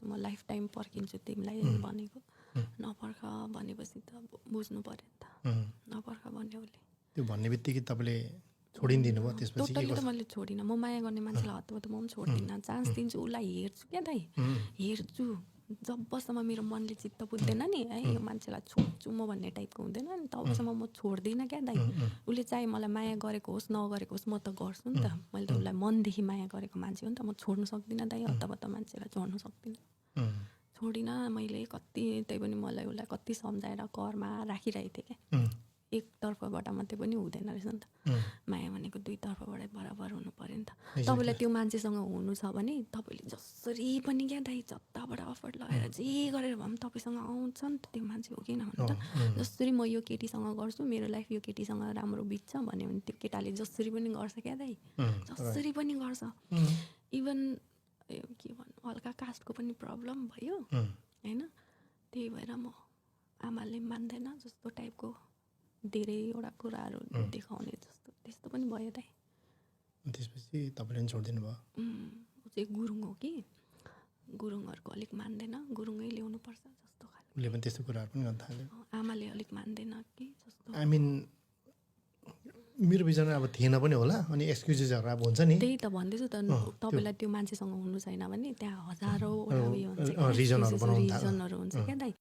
पर्खिदिन्छु म life time पर्खिन्छु तिमीलाई भनेको नपर्ख भनेपछि त बुझ्नु पर्यो नि त नपर्ख भन्यो उसले त्यो भन्ने बित्तिकै तपाईँले छोडिदिनु भयो त्यसपछि टोटल्ली त मैले छोडिनँ म माया गर्ने मान्छेलाई हतपत म पनि छोड्दिनँ चान्स दिन्छु उसलाई हेर्छु क्या दाइ हेर्छु जबसम्म मेरो मनले चित्त बुझ्दैन नि है यो मान्छेलाई छोड्छु म भन्ने टाइपको हुँदैन नि तबसम्म म छोड्दिनँ क्या दाइ उसले चाहे मलाई माया गरेको होस् नगरेको होस् म त गर्छु नि त मैले त उसलाई मनदेखि माया गरेको मान्छे हो नि त म छोड्नु सक्दिनँ दाइ हतपत मान्छेलाई छोड्नु सक्दिनँ छोडिनँ मैले कति त्यही पनि मलाई उसलाई कति सम्झाएर घरमा राखिरहेको थिएँ क्या एकतर्फबाट मात्रै पनि हुँदैन रहेछ नि त माया भनेको दुईतर्फबाटै बराबर हुनु पऱ्यो नि त तपाईँलाई त्यो मान्छेसँग हुनु छ भने तपाईँले जसरी पनि क्या दाइ जताबाट अफर लगाएर जे गरेर भए पनि तपाईँसँग आउँछ नि त त्यो मान्छे हो किन भन्नु त जसरी म यो केटीसँग गर्छु मेरो लाइफ यो केटीसँग राम्रो बित्छ भन्यो भने त्यो केटाले जसरी पनि गर्छ क्या दाइ जसरी पनि गर्छ इभन के भन्नु हल्का कास्टको पनि प्रब्लम भयो होइन त्यही भएर म आमाले मान्दैन जस्तो टाइपको धेरैवटा कुराहरू देखाउने जस्तो त्यस्तो पनि भयो दाइ त्यसपछि तपाईँले पनि छोडिदिनु भयो ऊ चाहिँ गुरुङ हो कि गुरुङहरूको अलिक मान्दैन गुरुङै ल्याउनुपर्छ जस्तो खाले उसले पनि त्यस्तो कुराहरू पनि गर्न थाल्यो आमाले अलिक मान्दैन कि जस्तो आई मिन मेरो विचारमा अब थिएन पनि होला अनि एक्सक्युजेसहरू अब हुन्छ नि त्यही त भन्दैछु त तपाईँलाई त्यो मान्छेसँग हुनु छैन भने त्यहाँ हजारौँ रिजनहरू हुन्छ क्या दाइ